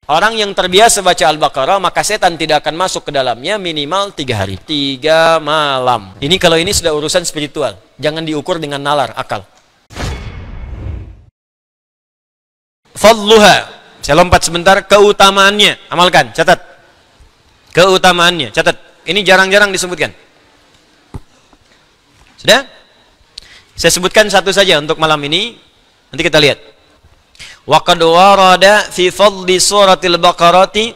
Orang yang terbiasa baca Al-Baqarah, maka setan tidak akan masuk ke dalamnya minimal 3 hari. 3 malam. Ini kalau ini sudah urusan spiritual. Jangan diukur dengan nalar, akal. Fadluha. Saya lompat sebentar. Keutamaannya. Amalkan, catat. Keutamaannya, catat. Ini jarang-jarang disebutkan. Sudah? Saya sebutkan satu saja untuk malam ini. Nanti kita lihat. Wa qad warada fi fadli suratil Baqarati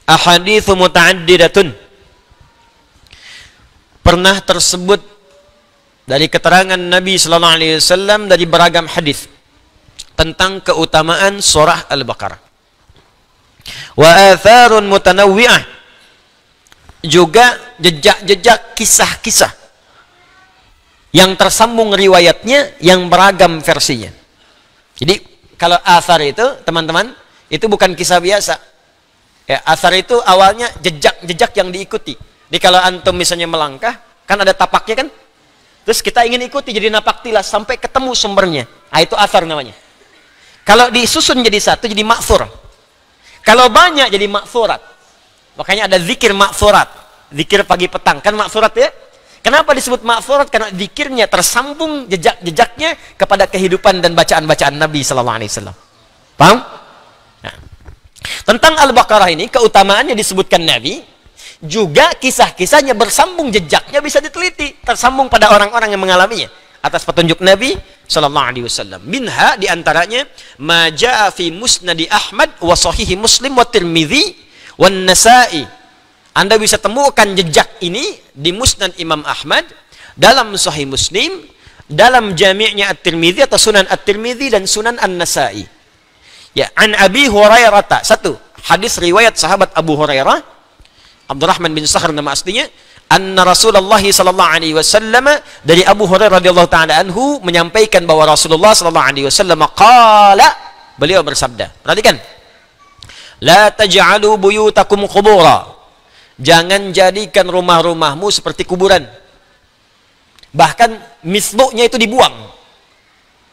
ahaditsu muta'addidatun. Pernah tersebut dari keterangan Nabi sallallahu alaihi wasallam dari beragam hadis tentang keutamaan surah Al-Baqarah. Wa atharun mutanawwi'ah, juga jejak-jejak kisah-kisah yang tersambung riwayatnya, yang beragam versinya. Jadi kalau athar itu, teman-teman, itu bukan kisah biasa. Ya, athar itu awalnya jejak-jejak yang diikuti. Jadi kalau antum misalnya melangkah, kan ada tapaknya kan? Terus kita ingin ikuti jadi napak tilas sampai ketemu sumbernya. Ah, itu athar namanya. Kalau disusun jadi satu, jadi ma'thur. Kalau banyak jadi ma'thurat. Makanya ada zikir ma'thurat. Zikir pagi petang. Kan ma'thurat ya? Kenapa disebut ma'thurat? Karena zikirnya tersambung jejak-jejaknya kepada kehidupan dan bacaan-bacaan Nabi sallallahu alaihi wasallam. Paham? Nah. Tentang Al-Baqarah ini keutamaannya disebutkan Nabi, juga kisah-kisahnya bersambung jejaknya bisa diteliti, tersambung pada orang-orang yang mengalaminya atas petunjuk Nabi sallallahu alaihi wasallam. Minha di antaranya ma jaa fi musnadi Ahmad wa sahihi Muslim wa Tirmidzi wan Nasa'i. Anda bisa temukan jejak ini di Musnad Imam Ahmad, dalam Sahih Muslim, dalam Jami'-nya At-Tirmidzi atau Sunan At-Tirmidzi dan Sunan An-Nasa'i. Ya, an Abi Hurairah. Satu, hadis riwayat sahabat Abu Hurairah, Abdurrahman bin Sakhar nama aslinya, anna Rasulullah sallallahu alaihi wasallam, dari Abu Hurairah radhiyallahu taala anhu menyampaikan bahwa Rasulullah sallallahu alaihi wasallam qala, beliau bersabda. Perhatikan. La taj'alu buyutakum qubura. Jangan jadikan rumah-rumahmu seperti kuburan. Bahkan misluhnya itu dibuang.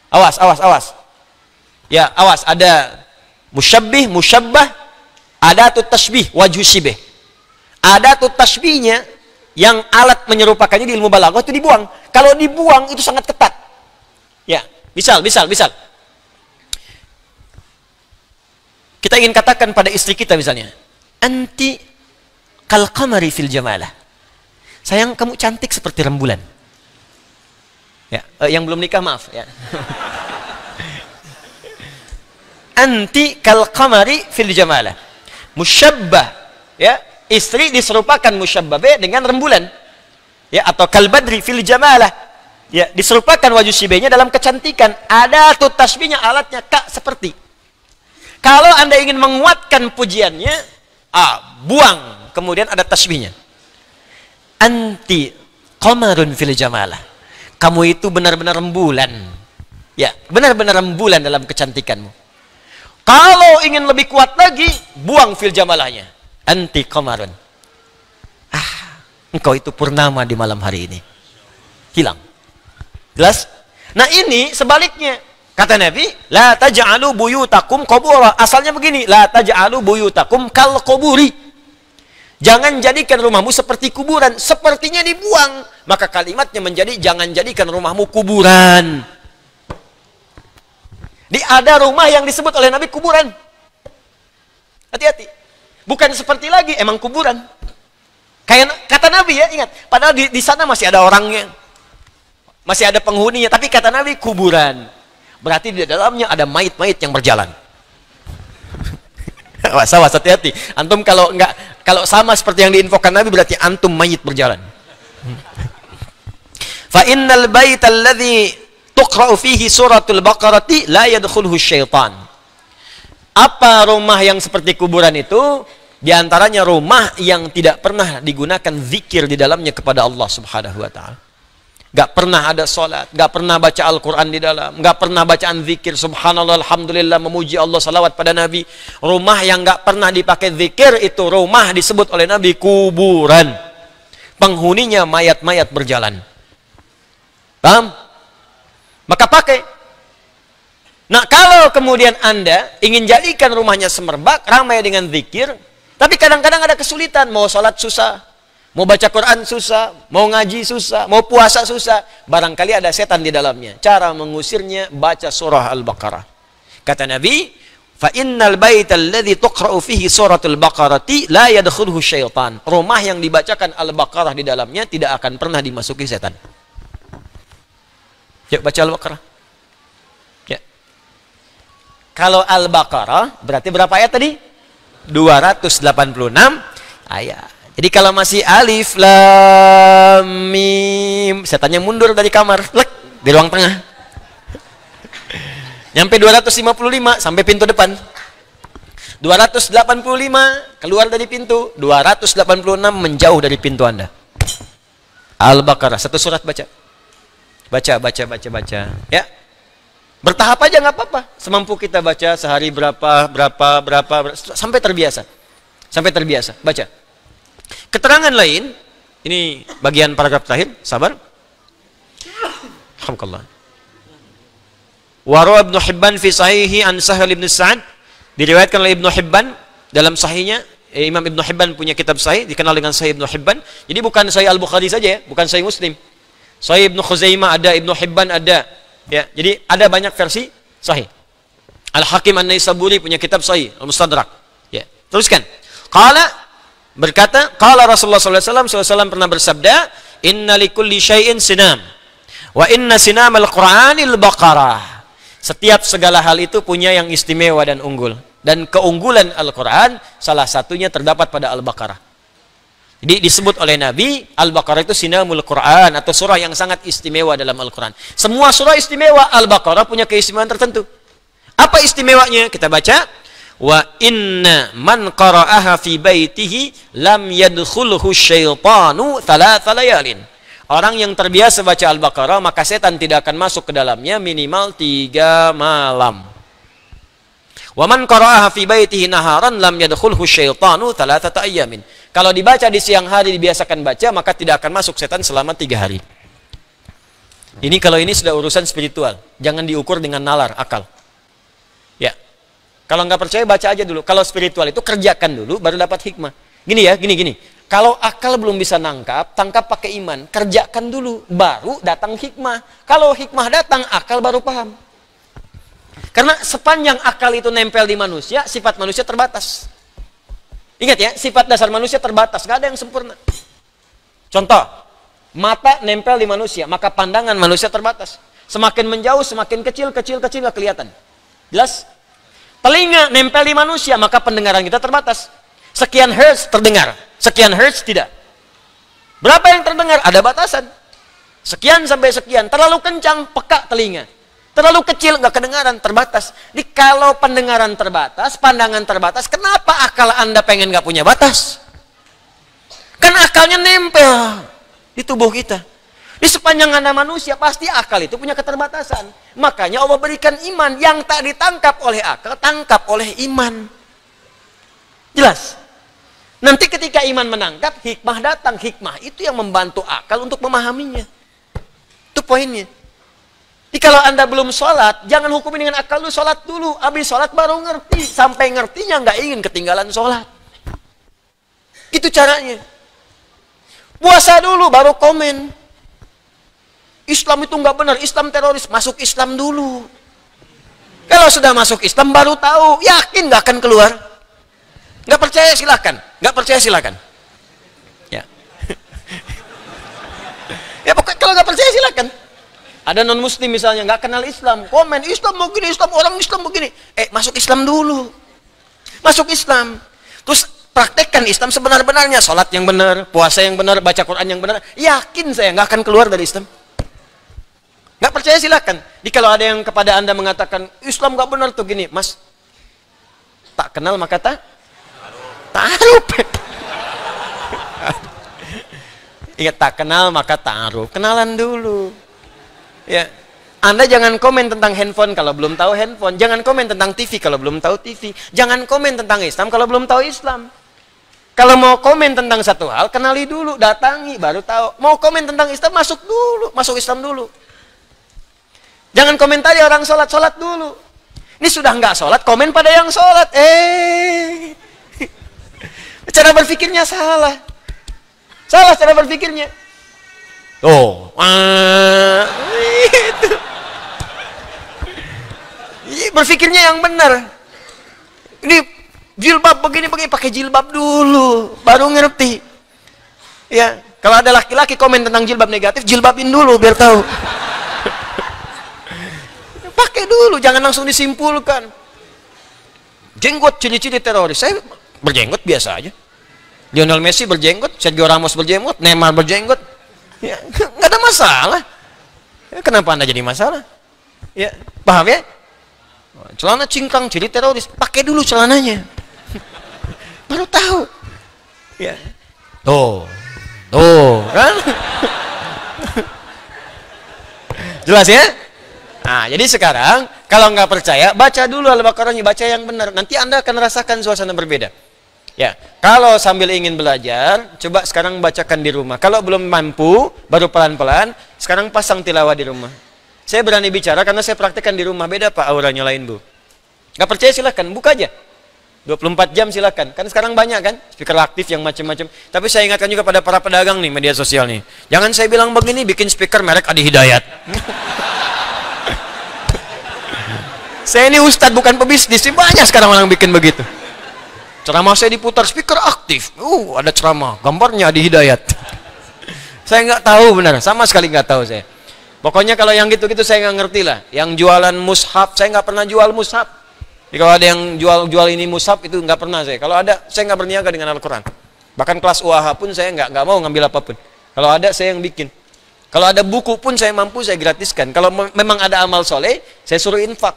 Awas, awas, awas. Ya, awas. Ada musyabbih, musyabbah, adatut tashbih, wajhu syibih. Adatut tashbihnya yang alat menyerupakannya di ilmu balaghah itu dibuang. Kalau dibuang itu sangat ketat. Ya, misal. Kita ingin katakan pada istri kita misalnya, anti kal qamari fil jamalah. Sayang, kamu cantik seperti rembulan. Ya, yang belum nikah maaf ya. Anti kal qamari fil jamalah. Musyabbah, ya, istri diserupakan musyabbah dengan rembulan. Ya, atau kal badri fil jamalah. Ya, diserupakan wajhu syibihnya dalam kecantikan. Ada tuh tasbihnya, alatnya kak seperti. Kalau Anda ingin menguatkan pujiannya, buang. Kemudian ada tasbihnya. Anti qamarun fil jamalah. Kamu itu benar-benar rembulan. Ya, benar-benar rembulan dalam kecantikanmu. Kalau ingin lebih kuat lagi, buang fil jamalahnya. Anti qamarun. Engkau itu purnama di malam hari ini. Hilang. Jelas? Nah, ini sebaliknya. Kata Nabi, la taj'alu buyutakum qubura. Asalnya begini, la taj'alu buyutakum kal quburi. Jangan jadikan rumahmu seperti kuburan, sepertinya dibuang. Maka kalimatnya menjadi, jangan jadikan rumahmu kuburan. Ada rumah yang disebut oleh Nabi kuburan. Hati-hati. Bukan seperti lagi, emang kuburan. Kayak kata Nabi ya, ingat. Padahal di sana masih ada orangnya. Masih ada penghuninya, tapi kata Nabi kuburan. Berarti di dalamnya ada mayit-mayit yang berjalan. Awas, hati-hati. Antum kalau sama seperti yang diinfokan Nabi, berarti antum mayit berjalan. Fa innal baita alladhi tuqra'u fihi suratul Baqarati la yadkhuluhu syaitan. Apa rumah yang seperti kuburan itu? Di antaranya rumah yang tidak pernah digunakan zikir di dalamnya kepada Allah Subhanahu wa taala. Gak pernah ada sholat, gak pernah baca Al-Quran di dalam, gak pernah bacaan zikir, subhanallah, alhamdulillah, memuji Allah, salawat pada Nabi. Rumah yang gak pernah dipakai zikir, itu rumah disebut oleh Nabi kuburan. Penghuninya mayat-mayat berjalan. Paham? Maka pakai. Nah, kalau kemudian Anda ingin jadikan rumahnya semerbak, ramai dengan zikir, tapi kadang-kadang ada kesulitan, mau sholat susah, mau baca Quran susah, mau ngaji susah, mau puasa susah, barangkali ada setan di dalamnya. Cara mengusirnya, baca surah Al-Baqarah. Kata Nabi, fa innal baita alladhi tuqra'u fihi suratul Baqarati la yadkhuluhu syaitan. Rumah yang dibacakan Al-Baqarah di dalamnya tidak akan pernah dimasuki setan. Yuk baca Al-Baqarah. Ya. Kalau Al-Baqarah berarti berapa ayat tadi? 286 ayat. Jadi kalau masih alif lam mim, setannya mundur dari kamar, lek di ruang tengah. Nyampe 255 sampai pintu depan. 285 keluar dari pintu, 286 menjauh dari pintu Anda. Al-Baqarah satu surat baca. Baca. Ya. Bertahap aja nggak apa-apa. Semampu kita baca sehari berapa sampai terbiasa. Sampai terbiasa. Baca. Keterangan lain, ini bagian paragraf terakhir, sabar. Alhamdulillah. Waro Ibnu Hibban fi sahihi an Sahal ibn Sa'ad, diriwayatkan oleh Ibnu Hibban dalam sahihnya. Imam Ibnu Hibban punya kitab sahih dikenal dengan Sahih Ibnu Hibban. Jadi bukan Sahih Al-Bukhari saja ya, bukan Sahih Muslim. Sahih Ibnu Khuzaimah ada, Ibnu Hibban ada. Ya, jadi ada banyak versi sahih. Al-Hakim An-Naisaburi punya kitab sahih, Al-Mustadrak. Ya, teruskan. Qala berkata, qala Rasulullah sallallahu alaihi wasallam pernah bersabda, "Inna likulli syai'in sinam. Wa inna sinamal Qur'anil Baqarah." Setiap segala hal itu punya yang istimewa dan unggul. Dan keunggulan Al-Quran salah satunya terdapat pada Al-Baqarah. Jadi disebut oleh Nabi, Al-Baqarah itu sinamul Quran, atau surah yang sangat istimewa dalam Al-Quran. Semua surah istimewa, Al-Baqarah punya keistimewaan tertentu. Apa istimewanya? Kita baca, wa inna man qara'aha fi baitihi lam yadkhulhu syaitanu thalatha layalin. Orang yang terbiasa baca Al-Baqarah, maka setan tidak akan masuk ke dalamnya minimal 3 malam. Wa man qara'aha fi baitihi naharan lam yadkhulhu syaitanu thalathata ayyamin. Kalau dibaca di siang hari, dibiasakan baca, maka tidak akan masuk setan selama 3 hari. Ini kalau ini sudah urusan spiritual, jangan diukur dengan nalar, akal. Ya. Kalau nggak percaya baca aja dulu. Kalau spiritual itu kerjakan dulu baru dapat hikmah. Gini ya, gini. Kalau akal belum bisa nangkap, tangkap pakai iman. Kerjakan dulu, baru datang hikmah. Kalau hikmah datang, akal baru paham. Karena sepanjang akal itu nempel di manusia, sifat manusia terbatas. Ingat ya, sifat dasar manusia terbatas, nggak ada yang sempurna. Contoh, mata nempel di manusia, maka pandangan manusia terbatas. Semakin menjauh, semakin kecil nggak kelihatan. Jelas? Telinga nempel di manusia, maka pendengaran kita terbatas. Sekian hertz terdengar, sekian hertz tidak. Berapa yang terdengar? Ada batasan. Sekian sampai sekian, terlalu kencang, peka telinga. Terlalu kecil, nggak kedengaran, terbatas. Jadi kalau pendengaran terbatas, pandangan terbatas, kenapa akal Anda pengen nggak punya batas? Kan akalnya nempel di tubuh kita. Di sepanjang Anda manusia, pasti akal itu punya keterbatasan. Makanya Allah berikan iman yang tak ditangkap oleh akal, tangkap oleh iman. Jelas? Nanti ketika iman menangkap, hikmah datang. Hikmah itu yang membantu akal untuk memahaminya. Itu poinnya. Jadi kalau Anda belum sholat, jangan hukumi dengan akal lu, sholat dulu. Habis sholat baru ngerti. Sampai ngertinya nggak ingin ketinggalan sholat. Itu caranya. Puasa dulu, baru komen. Islam itu nggak benar, Islam teroris. Masuk Islam dulu. Kalau sudah masuk Islam, baru tahu. Yakin nggak akan keluar? Nggak percaya silahkan. Nggak percaya silahkan. Ya. Ya pokoknya kalau nggak percaya silahkan. Ada non muslim misalnya nggak kenal Islam, komen Islam mau gini, Islam orang Islam begini. Masuk Islam dulu. Masuk Islam. Terus praktekkan Islam sebenar-benarnya, sholat yang benar, puasa yang benar, baca Quran yang benar. Yakin saya nggak akan keluar dari Islam. Nggak percaya silahkan. Jadi kalau ada yang kepada Anda mengatakan Islam nggak benar tuh gini, Mas, tak kenal maka ta'aruf. Ingat, tak kenal maka ta'aruf. Kenalan dulu. Ya. Anda jangan komen tentang handphone kalau belum tahu handphone. Jangan komen tentang TV kalau belum tahu TV. Jangan komen tentang Islam kalau belum tahu Islam. Kalau mau komen tentang satu hal, kenali dulu, datangi, baru tahu. Mau komen tentang Islam, masuk dulu. Masuk Islam dulu. Jangan komentari orang sholat dulu. Ini sudah nggak sholat, komen pada yang sholat. Cara berpikirnya salah. Salah cara berpikirnya. Oh, itu. Berpikirnya yang benar. Ini jilbab begini, pakai jilbab dulu, baru ngerti. Ya, kalau ada laki-laki komen tentang jilbab negatif, jilbabin dulu biar tahu. Pakai dulu, jangan langsung disimpulkan. Jenggot ciri-ciri teroris. Saya berjenggot biasa aja. Lionel Messi berjenggot, Sergio Ramos berjenggot, Neymar berjenggot. Ya, nggak ada masalah. Ya, kenapa Anda jadi masalah? Ya, paham ya? Celana cingkrang ciri teroris, pakai dulu celananya. Baru tahu. Ya. Tuh, kan? Jelas ya? Nah, jadi sekarang kalau nggak percaya, baca dulu Al-Baqarahnya, baca yang benar. Nanti Anda akan rasakan suasana berbeda. Ya, kalau sambil ingin belajar, coba sekarang bacakan di rumah. Kalau belum mampu, baru pelan-pelan, sekarang pasang tilawah di rumah. Saya berani bicara karena saya praktekkan di rumah. Beda Pak auranya lain Bu. Nggak percaya silahkan, buka aja. 24 jam silahkan. Kan sekarang banyak kan, speaker aktif yang macam-macam. Tapi saya ingatkan juga pada para pedagang nih, media sosial nih. Jangan saya bilang begini, bikin speaker merek Adi Hidayat. Saya ini ustadz bukan pebisnis, banyak sekarang orang bikin begitu. Ceramah saya diputar speaker aktif. Ada ceramah, gambarnya Adi Hidayat. Saya nggak tahu benar, sama sekali nggak tahu saya. Pokoknya kalau yang gitu-gitu saya nggak ngerti lah. Yang jualan mushaf, saya nggak pernah jual mushaf. Jadi kalau ada yang jual ini mushaf itu nggak pernah saya. Kalau ada, saya nggak berniaga dengan Al-Quran. Bahkan kelas UAH pun saya nggak mau ngambil apapun. Kalau ada saya yang bikin. Kalau ada buku pun saya mampu saya gratiskan. Kalau memang ada amal soleh, saya suruh infak.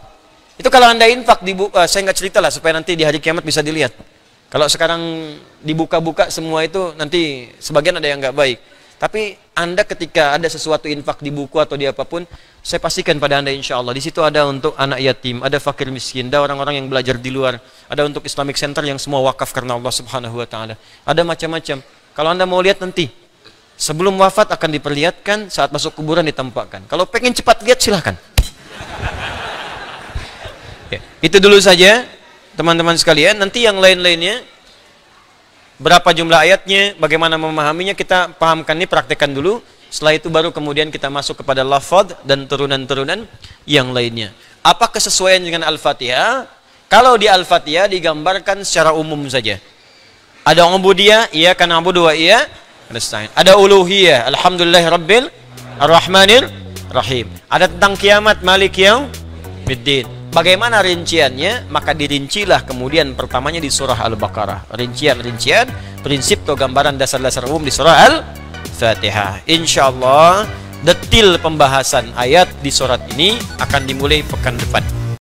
Itu kalau Anda infak, saya nggak cerita lah supaya nanti di hari kiamat bisa dilihat. Kalau sekarang dibuka-buka semua itu nanti sebagian ada yang nggak baik. Tapi Anda ketika ada sesuatu infak di buku atau di apapun, saya pastikan pada Anda insya Allah. Di situ ada untuk anak yatim, ada fakir miskin, ada orang-orang yang belajar di luar, ada untuk Islamic Center yang semua wakaf karena Allah Subhanahu Wa Taala. Ada macam-macam. Kalau Anda mau lihat nanti, sebelum wafat akan diperlihatkan, saat masuk kuburan ditempatkan. Kalau pengen cepat lihat silahkan. Ya, itu dulu saja teman-teman sekalian. Nanti yang lain-lainnya, berapa jumlah ayatnya, bagaimana memahaminya, kita pahamkan ini, praktekkan dulu. Setelah itu baru kemudian kita masuk kepada lafaz dan turunan-turunan yang lainnya. Apa kesesuaian dengan Al-Fatihah? Kalau di Al-Fatihah digambarkan secara umum saja. Ada ubudiyah, iya kan na'budu wa iya nasta'in. Ada uluhiyah, alhamdulillahirabbil arrahmanir rahim. Ada tentang kiamat, malik yaumiddin. Bagaimana rinciannya? Maka dirincilah kemudian pertamanya di surah Al-Baqarah. Rincian-rincian, prinsip atau gambaran dasar-dasar umum di surah Al-Fatihah. Insya Allah, detil pembahasan ayat di surat ini akan dimulai pekan depan.